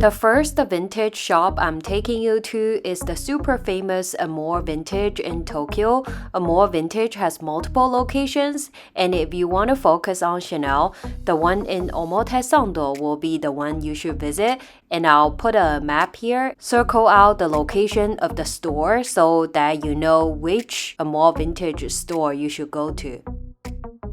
The first vintage shop I'm taking you to is the super famous Amore Vintage in Tokyo. Amore Vintage has multiple locations, and if you want to focus on Chanel, the one in Omotesando will be the one you should visit. And I'll put a map here, circle out the location of the store so that you know which Amore Vintage store you should go to.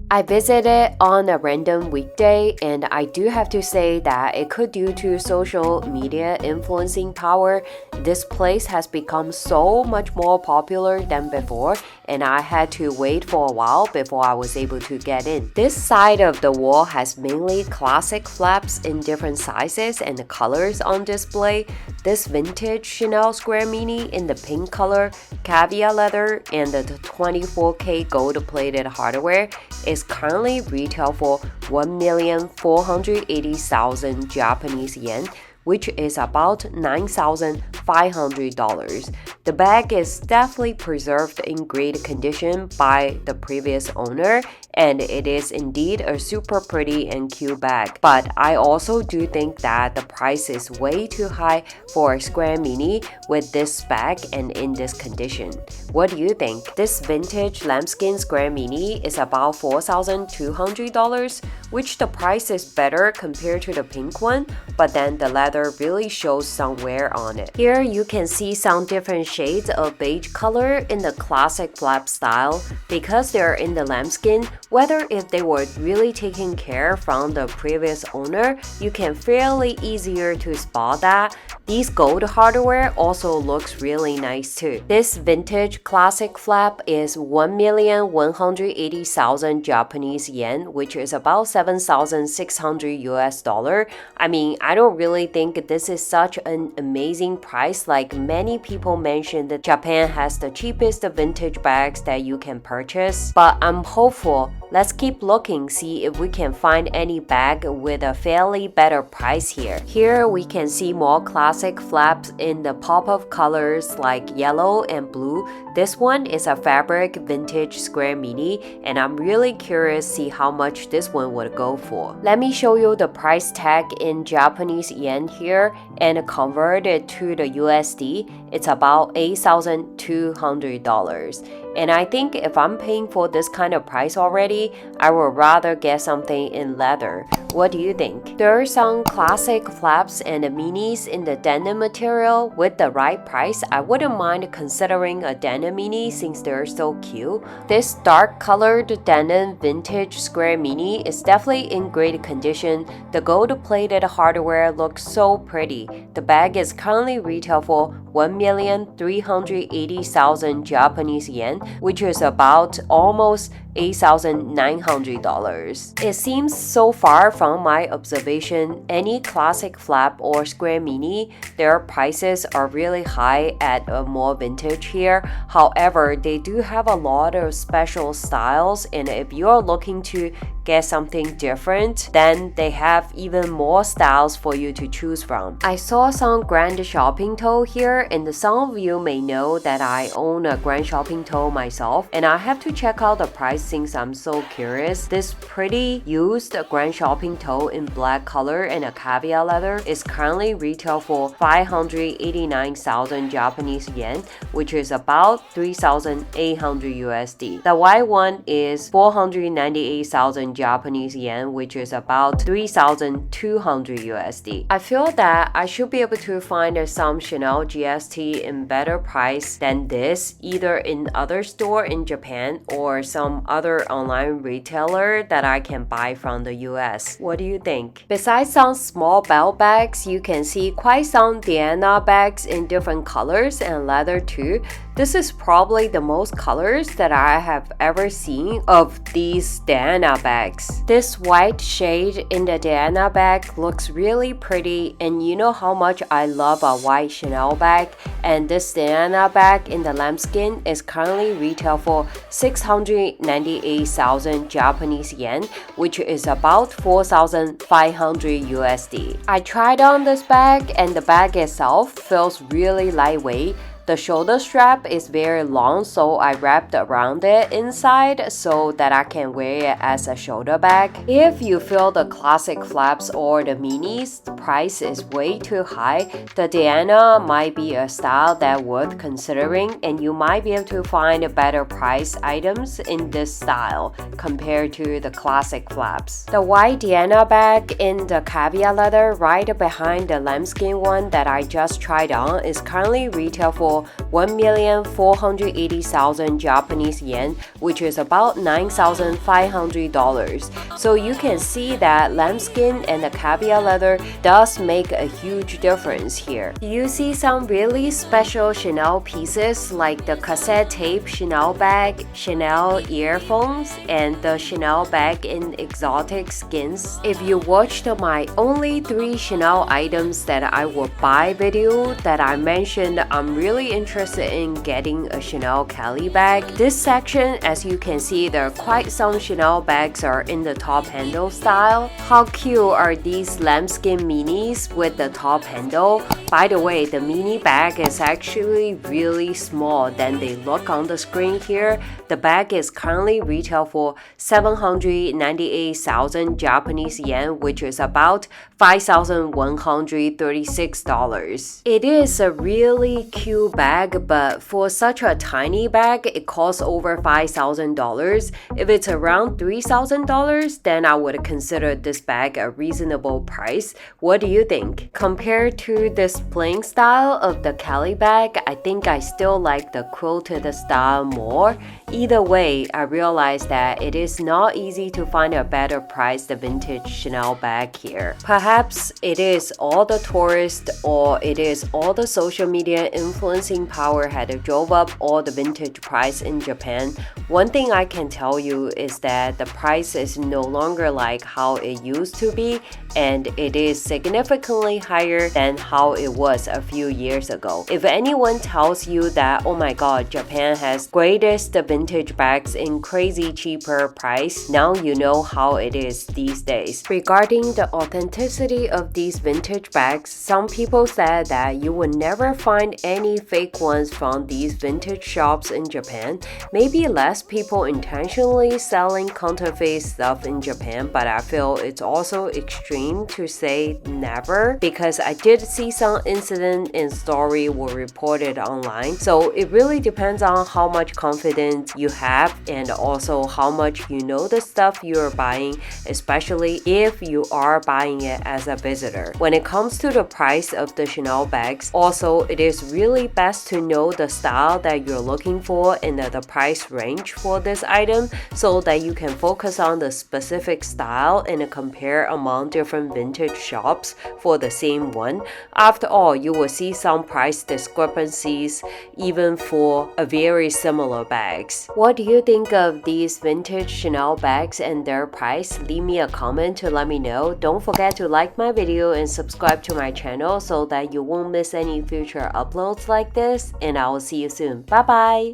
I visited on a random weekday, and I do have to say that it could due to social media influencing power. This place has become so much more popular than before, and I had to wait for a while before I was able to get in. This side of the wall has mainly classic flaps in different sizes and colors on display. This vintage Chanel Square Mini in the pink color, caviar leather, and the 24K gold-plated hardware is currently retail for 1,480,000 Japanese yen, which is about $9,500. The bag is definitely preserved in great condition by the previous owner, and it is indeed a super pretty and cute bag. But I also do think that the price is way too high for a Square Mini with this bag and in this condition. What do you think? This vintage lambskin Square Mini is about $4,200, which the price is better compared to the pink one, but then the leather really shows some wear on it. Here you can see some different shades of beige color in the classic flap style. Because they're in the lambskin, whether if they were really taken care from the previous owner, you can fairly easier to spot that. These gold hardware also looks really nice too. This vintage classic flap is 1,180,000 Japanese yen, which is about $7,600 US dollar. I mean, I don't really think this is such an amazing price. Like many people mentioned that Japan has the cheapest vintage bags that you can purchase, but I'm hopeful. Let's keep looking, see if we can find any bag with a fairly better price here. Here we can see more classic flaps in the pop of colors like yellow and blue. This one is a fabric vintage Square Mini, and I'm really curious to see how much this one would go for. Let me show you the price tag in Japanese yen here and convert it to the USD. It's about $8,200. And I think if I'm paying for this kind of price already, I would rather get something in leather. What do you think? There are some classic flaps and minis in the denim material. With the right price, I wouldn't mind considering a denim mini since they're so cute. This dark colored denim vintage Square Mini is definitely in great condition. The gold-plated hardware looks so pretty. The bag is currently retail for 1,380,000 Japanese yen, which is about almost $8,900. It seems so far from my observation, any classic flap or Square Mini, their prices are really high at a more vintage here. However, they do have a lot of special styles, and if you're looking to get something different, then they have even more styles for you to choose from. I saw some grand shopping toe here, and some of you may know that I own a grand shopping toe myself, and I have to check out the price since I'm so curious. This pretty used grand shopping toe in black color and a caviar leather is currently retail for 589,000 Japanese yen, which is about 3,800 USD. The white one is 498,000 Japanese yen, which is about 3,200 USD. I feel that I should be able to find some Chanel GST in better price than this, either in other store in Japan or some other online retailer that I can buy from the US. What do you think? Besides some small belt bags, you can see quite some Diana bags in different colors and leather too. This is probably the most colors that I have ever seen of these Diana bags. This white shade in the Diana bag looks really pretty, and you know how much I love a white Chanel bag, and this Diana bag in the lambskin is currently retail for 698,000 Japanese yen, which is about 4,500 USD. I tried on this bag, and the bag itself feels really lightweight. The shoulder strap is very long, so I wrapped around it inside so that I can wear it as a shoulder bag. If you feel the classic flaps or the minis, the price is way too high. The Diana might be a style that's worth considering, and you might be able to find better price items in this style compared to the classic flaps. The white Diana bag in the caviar leather right behind the lambskin one that I just tried on is currently retail for 1,480,000 Japanese yen, which is about $9,500. So you can see that lambskin and the caviar leather does make a huge difference here. You see some really special Chanel pieces like the cassette tape Chanel bag, Chanel earphones, and the Chanel bag in exotic skins. If you watched my only 3 Chanel items that I will buy video that I mentioned, I'm really interested in getting a Chanel Kelly bag. This section, as you can see, there are quite some Chanel bags are in the top handle style. How cute are these lambskin minis with the top handle? By the way, the mini bag is actually really small than they look on the screen here. The bag is currently retail for 798,000 Japanese yen, which is about $5,136. It is a really cute bag, but for such a tiny bag, it costs over $5,000. If it's around $3,000, then I would consider this bag a reasonable price. What do you think? Compared to this plain style of the Kelly bag, I think I still like the quilted style more. Either way, I realized that it is not easy to find a better priced vintage Chanel bag here. Perhaps it is all the tourists or it is all the social media influencing power had drove up all the vintage price in Japan. One thing I can tell you is that the price is no longer like how it used to be, and it is significantly higher than how it was a few years ago. If anyone tells you that, oh my god, Japan has greatest vintage bags in crazy cheaper price, now you know how it is these days. Regarding the authenticity of these vintage bags, some people said that you would never find any fake ones from these vintage shops in Japan. Maybe less people intentionally selling counterfeit stuff in Japan, but I feel it's also extreme to say never, because I did see some incident and story were reported online. So it really depends on how much confidence you have and also how much you know the stuff you're buying, especially if you are buying it as a visitor. When it comes to the price of the Chanel bags, also it is really best to know the style that you're looking for and the price range for this item so that you can focus on the specific style and compare among different vintage shops for the same one. After all, you will see some price discrepancies even for a very similar bags. What do you think of these vintage Chanel bags and their price? Leave me a comment to let me know. Don't forget to like my video and subscribe to my channel so that you won't miss any future uploads like this, and I will see you soon. Bye bye!